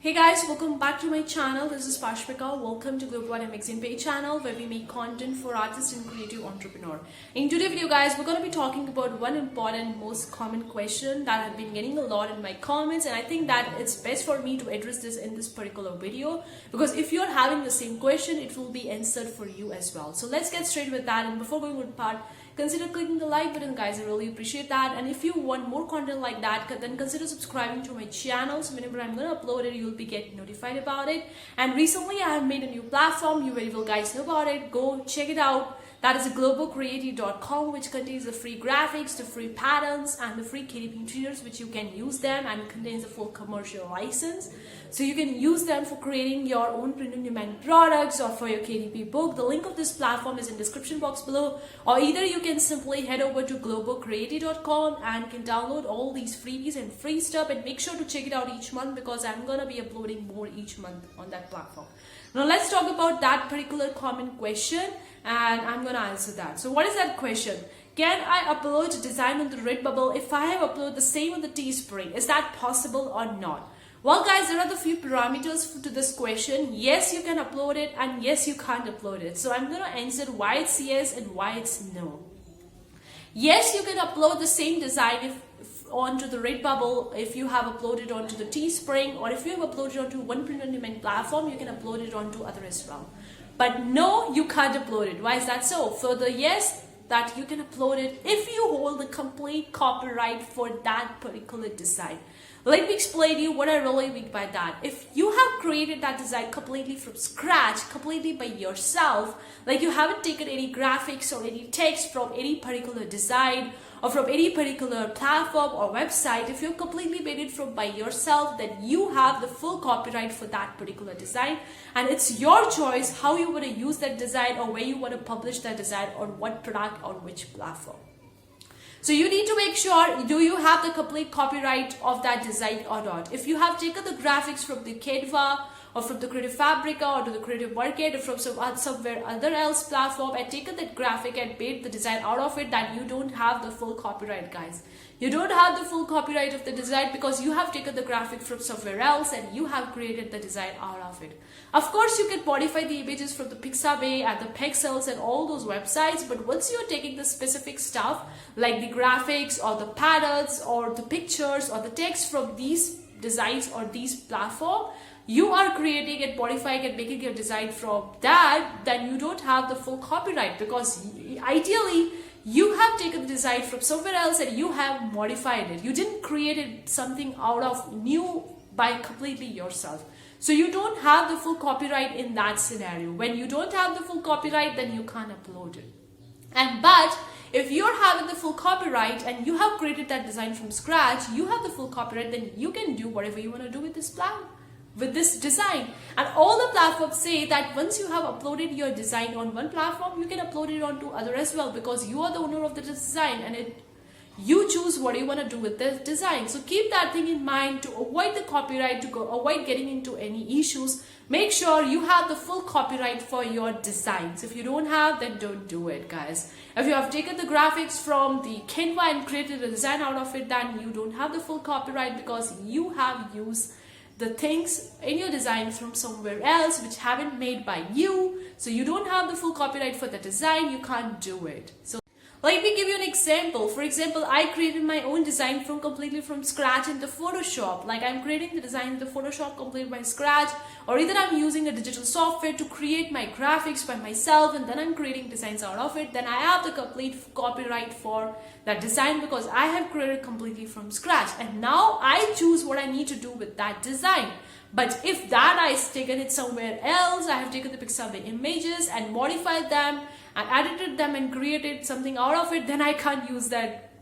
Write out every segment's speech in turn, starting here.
Hey guys, welcome back to my channel. This is Pashmika. Welcome to Global One Magazine page channel where we make content for artists and creative entrepreneur. In today's video guys, we're going to be talking about one important most common question that I've been getting a lot in my comments, and I think that it's best for me to address this in this particular video because if you're having the same question, it will be answered for you as well. So let's get straight with that, and before going with part, consider clicking the like button guys. I really appreciate that, and if you want more content like that, then consider subscribing to my channel so whenever I'm gonna upload it, you'll be getting notified about it. And recently I have made a new platform. You very well guys know about it. Go check it out. That is globalcreative.com, which contains the free graphics, the free patterns, and the free KDP interiors, which you can use them, and it contains a full commercial license. So you can use them for creating your own print-on-demand products or for your KDP book. The link of this platform is in the description box below, or either you can simply head over to globalcreative.com and can download all these freebies and free stuff, and make sure to check it out each month because I'm gonna be uploading more each month on that platform. Now let's talk about that particular common question, and I'm gonna answer that. So what is that question? Can I upload a design on the Redbubble if I have uploaded the same on the Teespring? Is that possible or not? Well guys, there are the few parameters to this question. Yes, you can upload it, and yes, you can't upload it. So I'm gonna answer why it's yes and why it's no. Yes, you can upload the same design onto the Redbubble if you have uploaded onto the Teespring, or if you have uploaded onto one print-on-demand platform, you can upload it onto other as well. But no, you can't upload it. Why is that so? For the yes, that you can upload it if you hold the complete copyright for that particular design. Let me explain to you what I really mean by that. If you have created that design completely from scratch, completely by yourself, like you haven't taken any graphics or any text from any particular design or from any particular platform or website, if you've completely made it from by yourself, then you have the full copyright for that particular design, and it's your choice how you want to use that design or where you want to publish that design on what product or which platform. So you need to make sure, do you have the complete copyright of that design or not? If you have taken the graphics from the Canva or from the Creative Fabrica or to the Creative Market or from somewhere other else platform and taken that graphic and made the design out of it, then you don't have the full copyright guys. You don't have the full copyright of the design because you have taken the graphic from somewhere else and you have created the design out of it. Of course, you can modify the images from the Pixabay and the Pexels and all those websites, but once you're taking the specific stuff like the graphics or the patterns or the pictures or the text from these designs or these platforms, you are creating and modifying and making your design from that, then you don't have the full copyright because ideally you have taken the design from somewhere else and you have modified it. You didn't create something out of new by completely yourself. So you don't have the full copyright in that scenario. When you don't have the full copyright, then you can't upload it. But if you're having the full copyright and you have created that design from scratch, you have the full copyright, then you can do whatever you want to do with this plan, with this design. And all the platforms say that once you have uploaded your design on one platform, you can upload it onto other as well because you are the owner of the design and you choose what you want to do with the design. So keep that thing in mind to avoid the copyright, to avoid getting into any issues. Make sure you have the full copyright for your designs. If you don't have, then don't do it guys. If you have taken the graphics from the Canva and created a design out of it, then you don't have the full copyright because you have used the things in your design from somewhere else which haven't made by you. So you don't have the full copyright for the design, you can't do it. So let me give you an example. For example, I created my own design completely from scratch in the Photoshop. Like I'm creating the design in the Photoshop completely by scratch, or either I'm using a digital software to create my graphics by myself and then I'm creating designs out of it. Then I have the complete copyright for that design because I have created completely from scratch. And now I choose what I need to do with that design. But if that I've taken it somewhere else, I have taken the Pixabay images and modified them and edited them and created something out of it, then I can't use that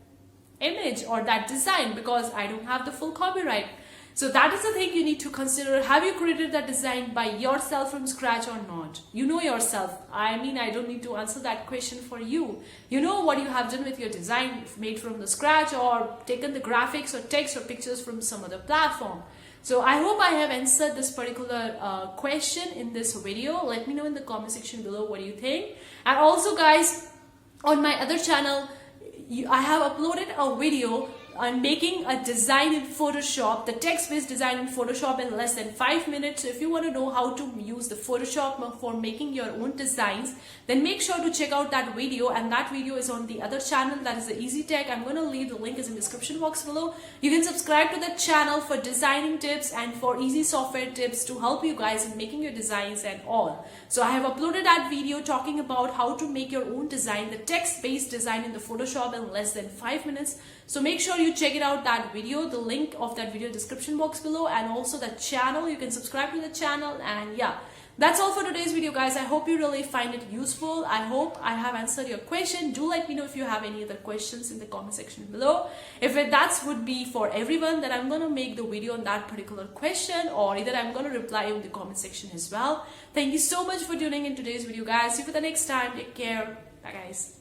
image or that design because I don't have the full copyright. So that is the thing you need to consider. Have you created that design by yourself from scratch or not? You know yourself. I mean, I don't need to answer that question for you. You know what you have done with your design made from the scratch or taken the graphics or text or pictures from some other platform. So I hope I have answered this particular question in this video. Let me know in the comment section below what you think. And also guys, on my other channel, I have uploaded a video on making a design in Photoshop, the text-based design in Photoshop in less than 5 minutes. So if you want to know how to use the Photoshop for making your own designs, then make sure to check out that video, and that video is on the other channel, that is the Easy Tech. I'm going to leave the link is in the description box below. You can subscribe to the channel for designing tips and for easy software tips to help you guys in making your designs and all. So I have uploaded that video talking about how to make your own design, the text-based design in the Photoshop in less than 5 minutes. So make sure you check it out, that video, the link of that video description box below, and also the channel. You can subscribe to the channel. And yeah, that's all for today's video, guys. I hope you really find it useful. I hope I have answered your question. Do let me know if you have any other questions in the comment section below. If that would be for everyone, then I'm going to make the video on that particular question, or either I'm going to reply in the comment section as well. Thank you so much for tuning in today's video, guys. See you for the next time. Take care. Bye, guys.